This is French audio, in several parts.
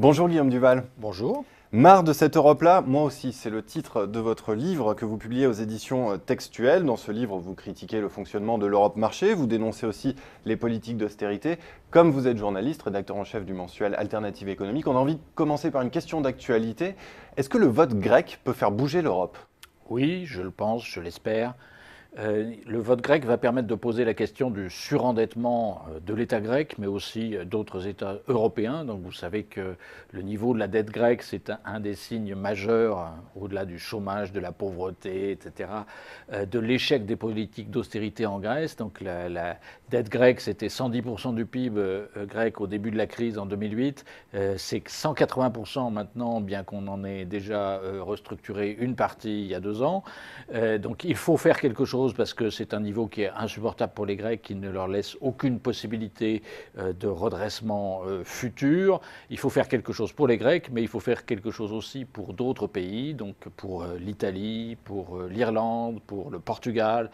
Bonjour Guillaume Duval. Bonjour. Marre de cette Europe-là, moi aussi, c'est le titre de votre livre que vous publiez aux éditions Textuelles. Dans ce livre, vous critiquez le fonctionnement de l'Europe marché, vous dénoncez aussi les politiques d'austérité. Comme vous êtes journaliste, rédacteur en chef du mensuel Alternative économique, on a envie de commencer par une question d'actualité. Est-ce que le vote grec peut faire bouger l'Europe ? Oui, je le pense, je l'espère. Le vote grec va permettre de poser la question du surendettement de l'État grec, mais aussi d'autres États européens. Donc vous savez que le niveau de la dette grecque, c'est un des signes majeurs, au-delà du chômage, de la pauvreté, etc., de l'échec des politiques d'austérité en Grèce. Donc la dette grecque, c'était 110% du PIB grec au début de la crise en 2008. C'est 180% maintenant, bien qu'on en ait déjà restructuré une partie il y a 2 ans. Donc il faut faire quelque chose parce que c'est un niveau qui est insupportable pour les Grecs, qui ne leur laisse aucune possibilité de redressement futur. Il faut faire quelque chose pour les Grecs, mais il faut faire quelque chose aussi pour d'autres pays, donc pour l'Italie, pour l'Irlande, pour le Portugal,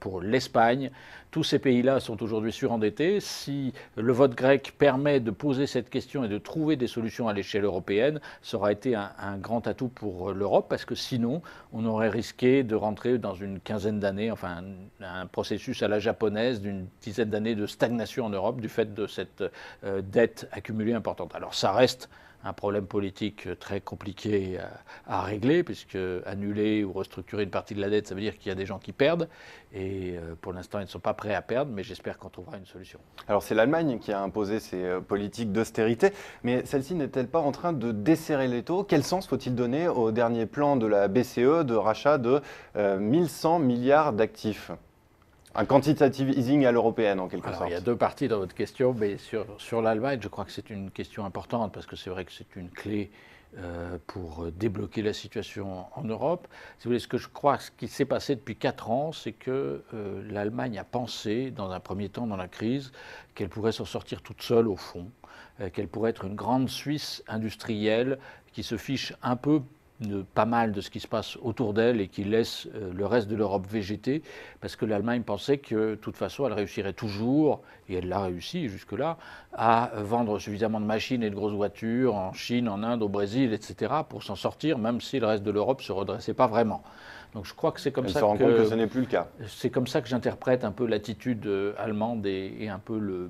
pour l'Espagne. Tous ces pays-là sont aujourd'hui surendettés. Si le vote grec permet de poser cette question et de trouver des solutions à l'échelle européenne, ça aura été un grand atout pour l'Europe, parce que sinon, on aurait risqué de rentrer dans une quinzaine d'années, enfin un processus à la japonaise d'une dizaine d'années de stagnation en Europe du fait de cette dette accumulée importante. Alors ça reste un problème politique très compliqué à régler, puisque annuler ou restructurer une partie de la dette, ça veut dire qu'il y a des gens qui perdent, et pour l'instant ils ne sont pas prêts à perdre, mais j'espère qu'on trouvera une solution. Alors c'est l'Allemagne qui a imposé ces politiques d'austérité, mais celle-ci n'est-elle pas en train de desserrer l'étau ? Quel sens faut-il donner au dernier plan de la BCE de rachat de 1100 milliards d'actifs ? Un quantitative easing à l'européenne, en quelque sorte. Il y a 2 parties dans votre question, mais sur l'Allemagne, je crois que c'est une question importante, parce que c'est vrai que c'est une clé pour débloquer la situation en Europe. Si vous voulez, ce que je crois, ce qui s'est passé depuis 4 ans, c'est que l'Allemagne a pensé, dans un premier temps dans la crise, qu'elle pourrait s'en sortir toute seule au fond, qu'elle pourrait être une grande Suisse industrielle qui se fiche un peu pas mal de ce qui se passe autour d'elle et qui laisse le reste de l'Europe végéter, parce que l'Allemagne pensait que de toute façon elle réussirait toujours, et elle l'a réussi jusque-là, à vendre suffisamment de machines et de grosses voitures en Chine, en Inde, au Brésil, etc., pour s'en sortir, même si le reste de l'Europe ne se redressait pas vraiment. Donc je crois que c'est comme Elle ça se rend compte que ce n'est plus le cas. C'est comme ça que j'interprète un peu l'attitude allemande et un peu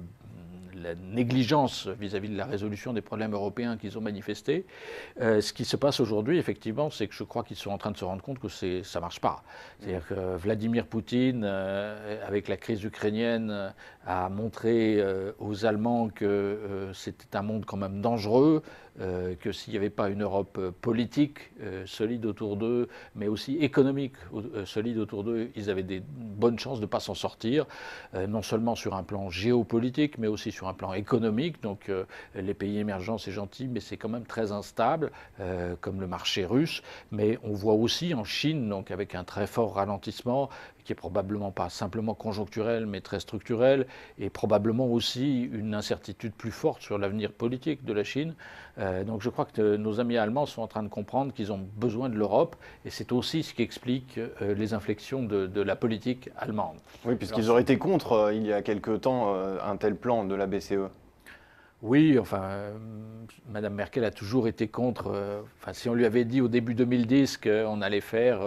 la négligence vis-à-vis de la résolution des problèmes européens qu'ils ont manifestés. Ce qui se passe aujourd'hui, effectivement, c'est que je crois qu'ils sont en train de se rendre compte que ça ne marche pas. C'est-à-dire que Vladimir Poutine, avec la crise ukrainienne, a montré aux Allemands que c'était un monde quand même dangereux, que s'il n'y avait pas une Europe politique solide autour d'eux, mais aussi économique solide autour d'eux, ils avaient des bonnes chances de ne pas s'en sortir, non seulement sur un plan géopolitique, mais aussi sur un plan économique. Donc les pays émergents, c'est gentil, mais c'est quand même très instable, comme le marché russe. Mais on voit aussi en Chine, donc avec un très fort ralentissement, qui est probablement pas simplement conjoncturel, mais très structurel, et probablement aussi une incertitude plus forte sur l'avenir politique de la Chine. Donc je crois que nos amis allemands sont en train de comprendre qu'ils ont besoin de l'Europe, et c'est aussi ce qui explique les inflexions de la politique allemande. Oui, puisqu'ils auraient été contre, il y a quelque temps, un tel plan de la BCE. Oui, enfin, Madame Merkel a toujours été contre. Enfin, si on lui avait dit au début 2010 qu'on allait faire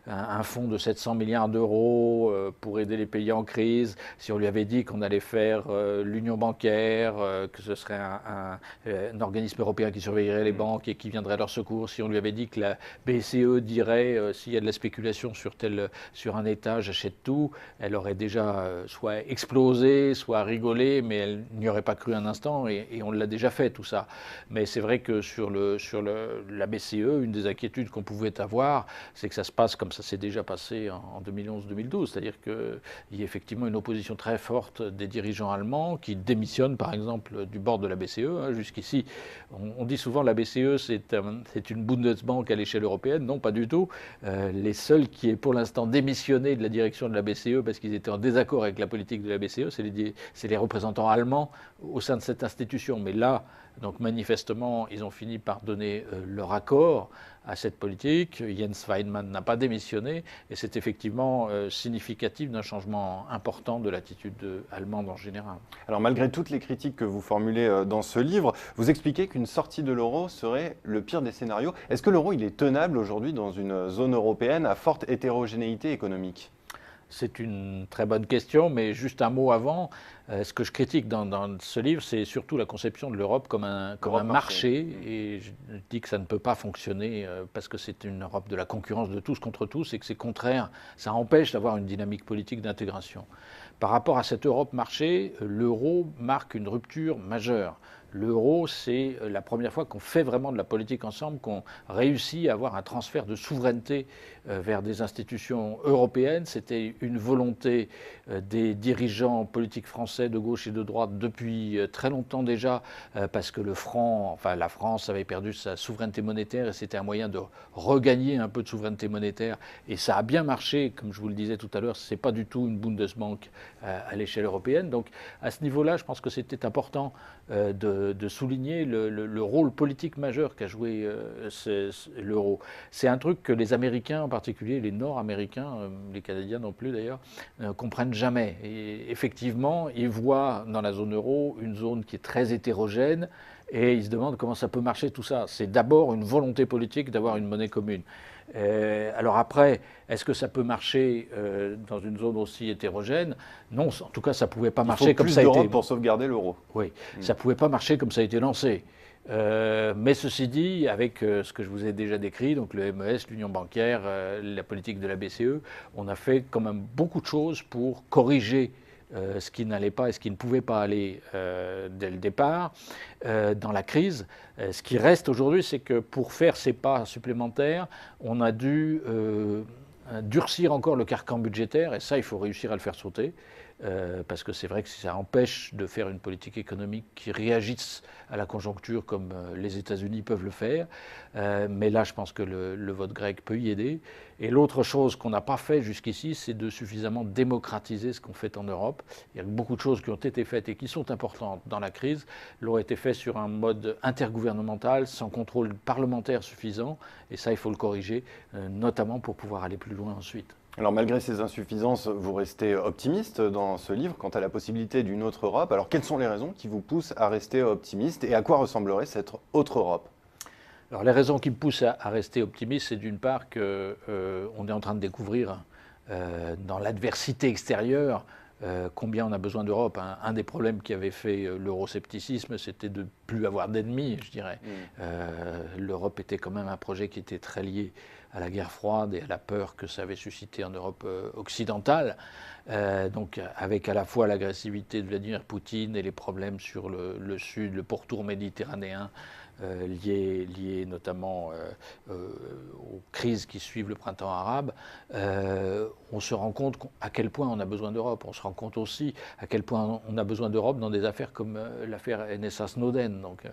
un fonds de 700 milliards d'euros pour aider les pays en crise, si on lui avait dit qu'on allait faire l'union bancaire, que ce serait un organisme européen qui surveillerait les banques et qui viendrait à leur secours, si on lui avait dit que la BCE dirait s'il y a de la spéculation sur un État, j'achète tout, elle aurait déjà soit explosé, soit rigolé, mais elle n'y aurait pas cru un instant. Et on l'a déjà fait tout ça. Mais c'est vrai que sur la BCE, une des inquiétudes qu'on pouvait avoir, c'est que ça se passe comme ça s'est déjà passé en 2011-2012, c'est-à-dire qu'il y a effectivement une opposition très forte des dirigeants allemands qui démissionnent par exemple du board de la BCE. Jusqu'ici, on dit souvent la BCE c'est une Bundesbank à l'échelle européenne. Non, pas du tout. Les seuls qui aient pour l'instant démissionné de la direction de la BCE parce qu'ils étaient en désaccord avec la politique de la BCE, c'est les représentants allemands au sein de cette institution discussion. Mais là, donc manifestement, ils ont fini par donner leur accord à cette politique. Jens Weidmann n'a pas démissionné et c'est effectivement significatif d'un changement important de l'attitude allemande en général. Alors malgré toutes les critiques que vous formulez dans ce livre, vous expliquez qu'une sortie de l'euro serait le pire des scénarios. Est-ce que l'euro il est tenable aujourd'hui dans une zone européenne à forte hétérogénéité économique ? C'est une très bonne question, mais juste un mot avant. Ce que je critique dans ce livre, c'est surtout la conception de l'Europe comme un marché. Et je dis que ça ne peut pas fonctionner parce que c'est une Europe de la concurrence de tous contre tous et que c'est contraire, ça empêche d'avoir une dynamique politique d'intégration. Par rapport à cette Europe marché, l'euro marque une rupture majeure. L'euro, c'est la première fois qu'on fait vraiment de la politique ensemble, qu'on réussit à avoir un transfert de souveraineté vers des institutions européennes. C'était une volonté des dirigeants politiques français de gauche et de droite depuis très longtemps déjà, parce que la France avait perdu sa souveraineté monétaire et c'était un moyen de regagner un peu de souveraineté monétaire. Et ça a bien marché, comme je vous le disais tout à l'heure, ce n'est pas du tout une Bundesbank à l'échelle européenne. Donc à ce niveau-là, je pense que c'était important de souligner le rôle politique majeur qu'a joué l'euro. C'est un truc que les Américains, en particulier les Nord-Américains, les Canadiens non plus d'ailleurs, ne comprennent jamais. Et effectivement, ils voient dans la zone euro une zone qui est très hétérogène et ils se demandent comment ça peut marcher tout ça. C'est d'abord une volonté politique d'avoir une monnaie commune. Alors après, est-ce que ça peut marcher dans une zone aussi hétérogène? Non, en tout cas, ça ne pouvait pas marcher comme ça a été. Il faut plus d'Europe pour sauvegarder l'euro. Oui, ça ne pouvait pas marcher comme ça a été lancé. Mais ceci dit, avec ce que je vous ai déjà décrit, donc le MES, l'union bancaire, la politique de la BCE, on a fait quand même beaucoup de choses pour corriger ce qui n'allait pas et ce qui ne pouvait pas aller dès le départ dans la crise. Ce qui reste aujourd'hui, c'est que pour faire ces pas supplémentaires, on a dû durcir encore le carcan budgétaire, et ça, il faut réussir à le faire sauter. Parce que c'est vrai que ça empêche de faire une politique économique qui réagisse à la conjoncture comme les États-Unis peuvent le faire. Mais là, je pense que le vote grec peut y aider. Et l'autre chose qu'on n'a pas fait jusqu'ici, c'est de suffisamment démocratiser ce qu'on fait en Europe. Il y a beaucoup de choses qui ont été faites et qui sont importantes dans la crise, l'ont été faites sur un mode intergouvernemental, sans contrôle parlementaire suffisant. Et ça, il faut le corriger, notamment pour pouvoir aller plus loin ensuite. Alors malgré ces insuffisances, vous restez optimiste dans ce livre quant à la possibilité d'une autre Europe. Alors quelles sont les raisons qui vous poussent à rester optimiste et à quoi ressemblerait cette autre Europe ? Alors les raisons qui me poussent à rester optimiste, c'est d'une part qu'on est en train de découvrir dans l'adversité extérieure combien on a besoin d'Europe. Un des problèmes qui avait fait l'euroscepticisme, c'était de ne plus avoir d'ennemis, je dirais. L'Europe était quand même un projet qui était très lié à la guerre froide et à la peur que ça avait suscité en Europe occidentale. Donc avec à la fois l'agressivité de Vladimir Poutine et les problèmes sur le sud, le pourtour méditerranéen, liés notamment aux crises qui suivent le printemps arabe, on se rend compte à quel point on a besoin d'Europe. On se rend compte aussi à quel point on a besoin d'Europe dans des affaires comme l'affaire NSA Snowden. Donc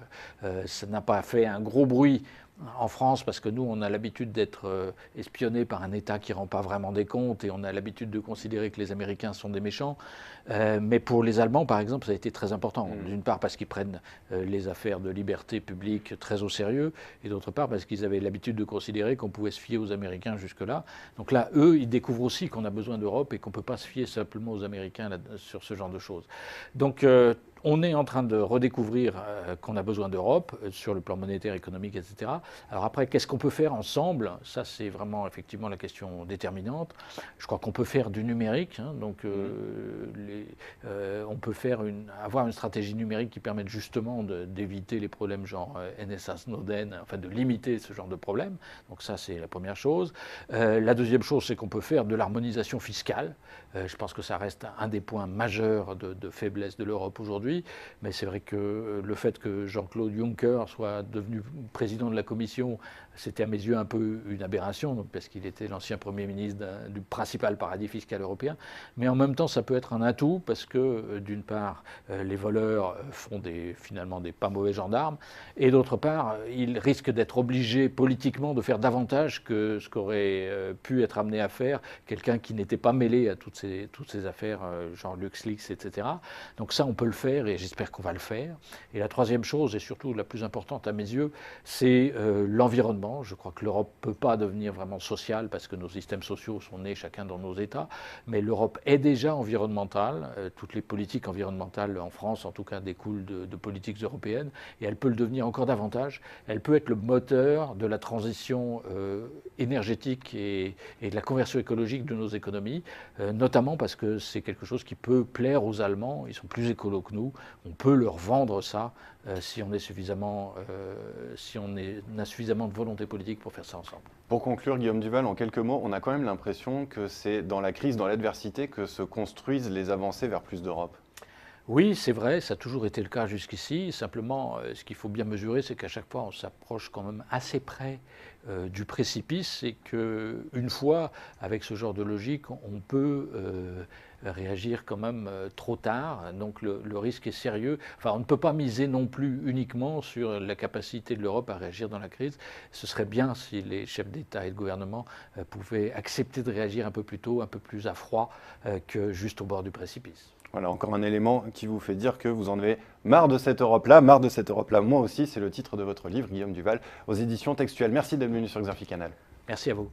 ça n'a pas fait un gros bruit en France, parce que nous, on a l'habitude d'être espionnés par un État qui ne rend pas vraiment des comptes et on a l'habitude de considérer que les Américains sont des méchants. Mais pour les Allemands, par exemple, ça a été très important. D'une part parce qu'ils prennent les affaires de liberté publique très au sérieux et d'autre part parce qu'ils avaient l'habitude de considérer qu'on pouvait se fier aux Américains jusque-là. Donc là, eux, ils découvrent aussi qu'on a besoin d'Europe et qu'on ne peut pas se fier simplement aux Américains sur ce genre de choses. Donc on est en train de redécouvrir qu'on a besoin d'Europe sur le plan monétaire, économique, etc. Alors après, qu'est-ce qu'on peut faire ensemble? Ça, c'est vraiment effectivement la question déterminante. Je crois qu'on peut faire du numérique. Donc, on peut avoir une stratégie numérique qui permette justement d'éviter les problèmes genre NSA Snowden, enfin de limiter ce genre de problème. Donc ça, c'est la première chose. La deuxième chose, c'est qu'on peut faire de l'harmonisation fiscale. Je pense que ça reste un des points majeurs de faiblesse de l'Europe aujourd'hui. Mais c'est vrai que le fait que Jean-Claude Juncker soit devenu président de la Commission, c'était à mes yeux un peu une aberration, donc, parce qu'il était l'ancien Premier ministre du principal paradis fiscal européen. Mais en même temps, ça peut être un atout, parce que d'une part, les voleurs font finalement des pas mauvais gendarmes, et d'autre part, ils risquent d'être obligés politiquement de faire davantage que ce qu'aurait pu être amené à faire quelqu'un qui n'était pas mêlé à toutes ces affaires, genre LuxLeaks, etc. Donc ça, on peut le faire. faire et j'espère qu'on va le faire. Et la troisième chose, et surtout la plus importante à mes yeux, c'est l'environnement. Je crois que l'Europe ne peut pas devenir vraiment sociale parce que nos systèmes sociaux sont nés chacun dans nos États, mais l'Europe est déjà environnementale. Toutes les politiques environnementales en France, en tout cas, découlent de politiques européennes et elle peut le devenir encore davantage. Elle peut être le moteur de la transition énergétique et de la conversion écologique de nos économies, notamment parce que c'est quelque chose qui peut plaire aux Allemands. Ils sont plus écolos que nous. On peut leur vendre ça si on a suffisamment de volonté politique pour faire ça ensemble. Pour conclure, Guillaume Duval, en quelques mots, on a quand même l'impression que c'est dans la crise, dans l'adversité, que se construisent les avancées vers plus d'Europe. Oui, c'est vrai, ça a toujours été le cas jusqu'ici. Simplement, ce qu'il faut bien mesurer, c'est qu'à chaque fois, on s'approche quand même assez près du précipice et qu'une fois, avec ce genre de logique, on peut réagir quand même trop tard. Donc le risque est sérieux. Enfin, on ne peut pas miser non plus uniquement sur la capacité de l'Europe à réagir dans la crise. Ce serait bien si les chefs d'État et de gouvernement pouvaient accepter de réagir un peu plus tôt, un peu plus à froid que juste au bord du précipice. Voilà, encore un élément qui vous fait dire que vous en avez marre de cette Europe-là, marre de cette Europe-là. Moi aussi, c'est le titre de votre livre, Guillaume Duval, aux éditions Textuelles. Merci d'être venu sur Xafi Canal. Merci à vous.